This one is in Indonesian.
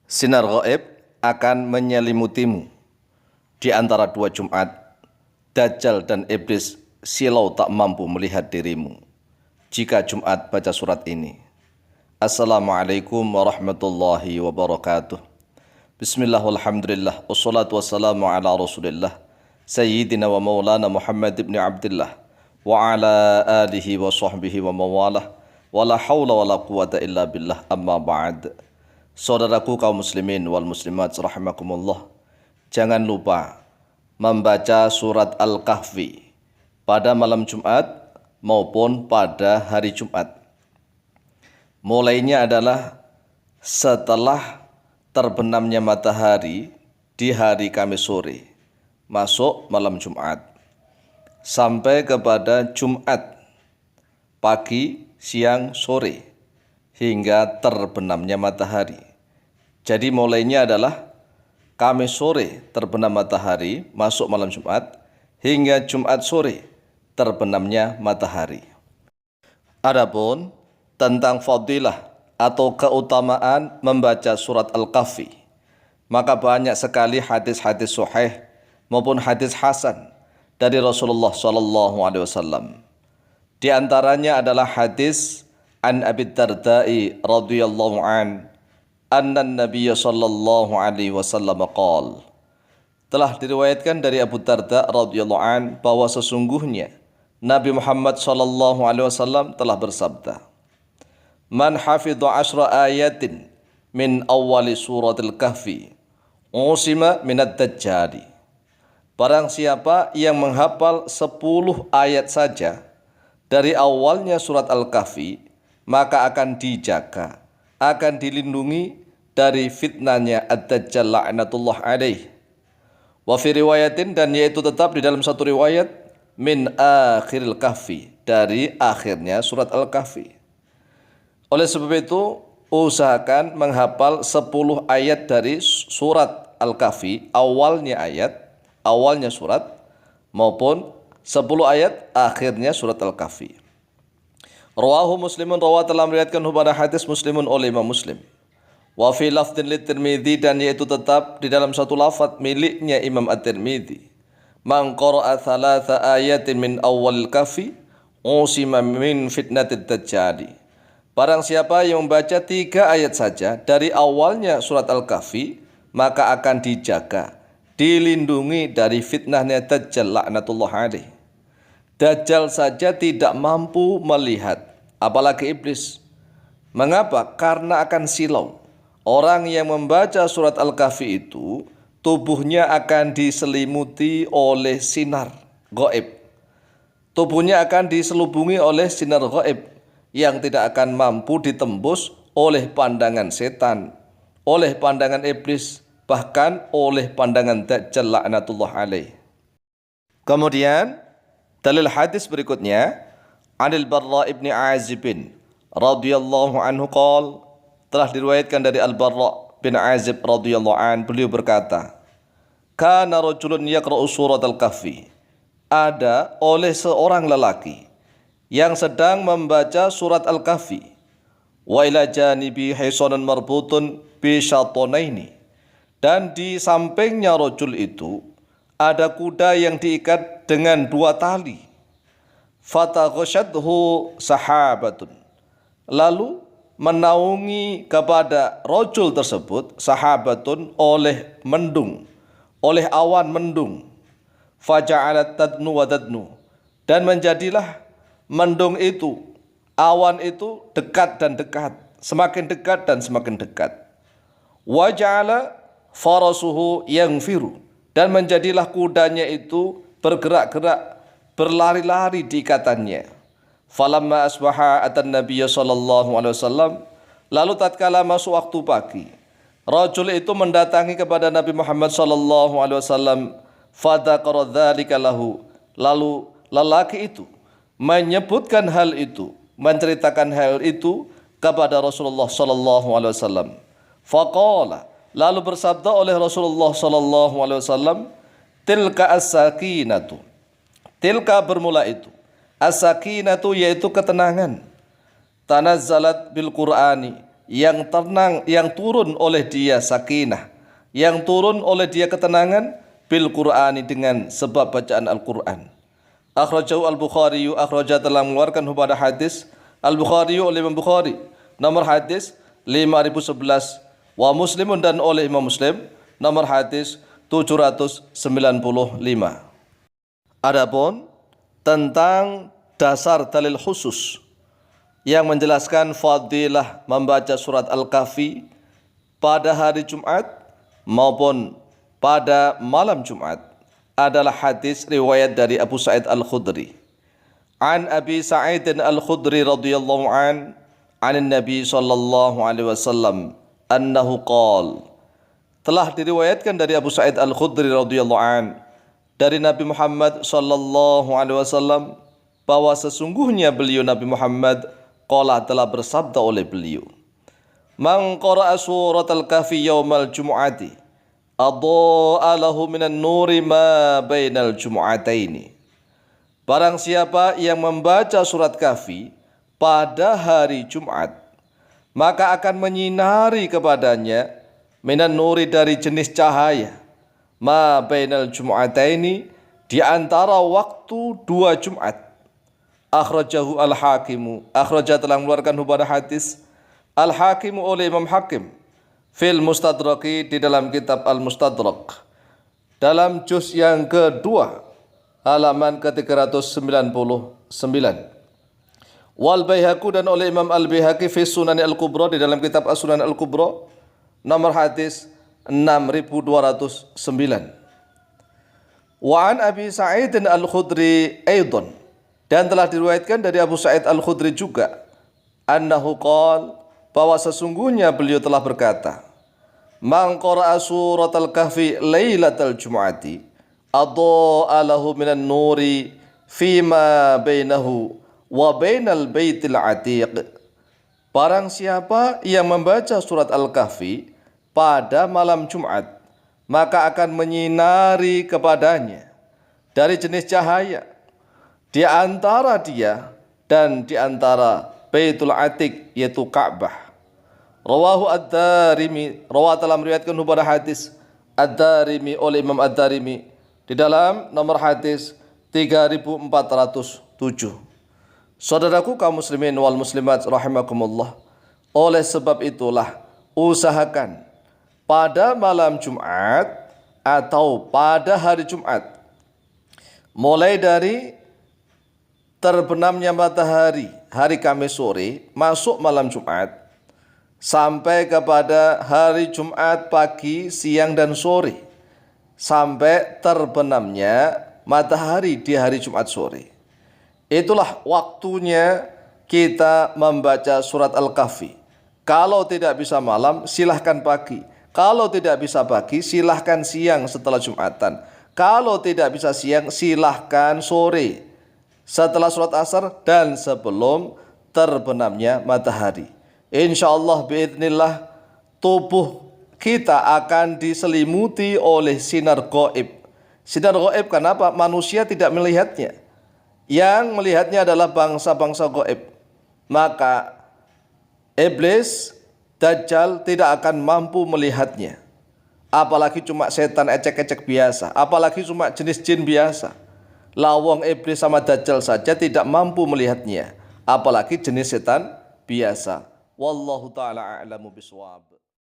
Sinar gaib akan menyelimutimu di antara dua Jumat. Dajjal dan iblis silau tak mampu melihat dirimu jika Jumat baca surat ini. Assalamualaikum warahmatullahi wabarakatuh. Bismillah walhamdulillah wassalatu wassalamu ala rasulillah Sayyidina wa maulana Muhammad ibn Abdullah wa ala alihi wa sahbihi wa mawalah wa la hawla wa la quwata illa billah, amma ba'd. Saudaraku kaum muslimin wal muslimat rahimakumullah, jangan lupa membaca surat Al-Kahfi pada malam Jumat maupun pada hari Jumat. Mulainya adalah setelah terbenamnya matahari di hari Kamis sore, masuk malam Jumat, sampai kepada Jumat pagi, siang, sore, hingga terbenamnya matahari. Jadi mulainya adalah Kamis sore terbenam matahari, masuk malam Jumat, hingga Jumat sore terbenamnya matahari. Adapun tentang fadilah atau keutamaan membaca surat Al-Kahfi, maka banyak sekali hadis-hadis sahih maupun hadis hasan dari Rasulullah SAW. Di antaranya adalah hadis an Abi Darda'i radhiyallahu an anna Nabiy sallallahu alaihi wasallam qala. Telah diriwayatkan dari Abu Darda radhiyallahu an bahwa sesungguhnya Nabi Muhammad sallallahu alaihi wasallam telah bersabda, "Man hafidha 10 ayatin min awwali suratil Kahfi, usima minad dajjali." Barang siapa yang menghafal 10 ayat saja dari awalnya surat Al-Kahfi, maka akan dijaga, akan dilindungi dari fitnahnya Ad-Dajjal la'natullah alaih. Wa fi riwayatin, dan yaitu tetap di dalam satu riwayat, min akhiril kahfi, dari akhirnya surat Al-Kahfi. Oleh sebab itu, usahakan menghafal 10 ayat dari surat Al-Kahfi, awalnya ayat, awalnya surat, maupun 10 ayat akhirnya surat Al-Kahfi. Rawahu Muslimun, telah meriwayatkan pada hadis Muslimun oleh Imam Muslim. Wa fi lafdin litirmidzi, dan yaitu tetap di dalam satu lafaz miliknya Imam At-Tirmidzi. Man qara'a thalatha ayatin min awwal kahfi usima min fitnatid dajjali. Barang siapa yang membaca 3 ayat saja dari awalnya surat Al-Kahfi, maka akan dijaga, dilindungi dari fitnahnya Dajjal laknatullah alaih. Dajjal saja tidak mampu melihat, apalagi iblis. Mengapa? Karena akan silau. Orang yang membaca surat Al-Kahfi itu, tubuhnya akan diselimuti oleh sinar gaib. Tubuhnya akan diselubungi oleh sinar gaib yang tidak akan mampu ditembus oleh pandangan setan, oleh pandangan iblis, bahkan oleh pandangan Dajjal laknatullah alaih. Kemudian dalil hadis berikutnya, Anil Barra ibn Azib radhiyallahu anhu qala, telah diriwayatkan dari Al-Barra bin Azib radhiyallahu an, beliau berkata, kana rajulun yaqra'u surat Al-Kahfi, ada oleh seorang lelaki yang sedang membaca surat Al-Kahfi, wa ila janibi hisanun marbutun bi syatonaini, dan di sampingnya rajul itu ada kuda yang diikat dengan 2 tali. Fataghashadhu sahabatun, lalu menaungi kepada rajul tersebut sahabatun oleh mendung, oleh awan mendung. Faja'alat tadnu wa tadnu, dan menjadilah mendung itu, awan itu dekat dan dekat, semakin dekat dan semakin dekat. Waja'ala farasuhu yaghfiru, dan menjadilah kudanya itu bergerak-gerak, berlari-lari di ikatannya. Falamma asbaha atan Nabiy sallallahu alaihi wasallam, lalu tatkala masuk waktu pagi, rajul itu mendatangi kepada Nabi Muhammad sallallahu alaihi wasallam, fadzakara dzalika lahu, lalu lelaki itu menyebutkan hal itu, menceritakan hal itu kepada Rasulullah sallallahu alaihi wasallam. Faqala, lalu bersabda oleh Rasulullah sallallahu alaihi wasallam, tilka as-sakinatu, tilka bermula itu, as-sakinatu yaitu ketenangan, tanazzalat bil Qur'ani, yang tenang, yang turun oleh dia sakinah, yang turun oleh dia ketenangan bil Qur'ani dengan sebab bacaan Al-Qur'an. Akhrajahu Al-Bukhari, akhraja telah mengeluarkan pada hadis Al-Bukhari oleh Imam Bukhari, nomor hadis 5011, wa Muslimun dan oleh Imam Muslim nomor hadis 795. Adapun tentang dasar dalil khusus yang menjelaskan fadilah membaca surat Al-Kahfi pada hari Jumat maupun pada malam Jumat adalah hadis riwayat dari Abu Sa'id Al-Khudri. An Abi Sa'id Al-Khudri radhiyallahu an Nabi sallallahu alaihi wasallam annahu qala, telah diriwayatkan dari Abu Sa'id Al-Khudri radhiyallahu an dari Nabi Muhammad sallallahu alaihi wasallam bahwa sesungguhnya beliau Nabi Muhammad qala telah bersabda oleh beliau, man qara'a surat Al-Kahfi yaumal jumu'ati adha'a lahu minan nuri ma bainal jumu'ataini. Barang siapa yang membaca surat Kahfi pada hari Jumat, maka akan menyinari kepadanya minan nuri dari jenis cahaya ma bainal jumu'ataini di antara waktu dua Jumat. Akhrajahu Al-Hakimu, akhraja telah mengeluarkan pada hadis Al-Hakimu oleh Imam Hakim fil Mustadraki di dalam kitab Al-Mustadrak dalam juz yang kedua halaman ke-399. Wal Baihaqi dan oleh Imam Al-Baihaqi fi Sunan Al-Kubra di dalam kitab As-Sunan Al-Kubra nomor hadis 6209. Wa an Abi Sa'id Al-Khudri aidan, dan telah diriwayatkan dari Abu Sa'id Al-Khudri juga, annahu qala, bahwa sesungguhnya beliau telah berkata, man qara'a surat Al-Kahfi lailatal jumu'ati adha'a lahu minan nuri fima bainahu wa bainal baitil atiq. Barang siapa yang membaca surat Al-Kahfi pada malam Jumat, maka akan menyinari kepadanya dari jenis cahaya di antara dia dan di antara Baitul Atiq yaitu Ka'bah. Rawahu Ad-Darimi, rawat telah meriwayatkan pada hadis Ad-Darimi oleh Imam Ad-Darimi di dalam nomor hadis 3407. Saudaraku kaum muslimin wal muslimat rahimakumullah, oleh sebab itulah usahakan pada malam Jumat atau pada hari Jumat, mulai dari terbenamnya matahari hari Kamis sore masuk malam Jumat sampai kepada hari Jumat pagi, siang dan sore, sampai terbenamnya matahari di hari Jumat sore. Itulah waktunya kita membaca surat Al-Kahfi. Kalau tidak bisa malam, silahkan pagi. Kalau tidak bisa pagi, silahkan siang setelah Jumatan. Kalau tidak bisa siang, silahkan sore setelah sholat asar dan sebelum terbenamnya matahari. Insyaallah biidznillah tubuh kita akan diselimuti oleh sinar gaib. Sinar gaib kenapa? Manusia tidak melihatnya. Yang melihatnya adalah bangsa-bangsa gaib. Maka iblis, Dajjal tidak akan mampu melihatnya. Apalagi cuma setan ecek-ecek biasa, apalagi cuma jenis jin biasa. Lawang iblis sama Dajjal saja tidak mampu melihatnya, apalagi jenis setan biasa. Wallahu ta'ala a'lamu bishawab.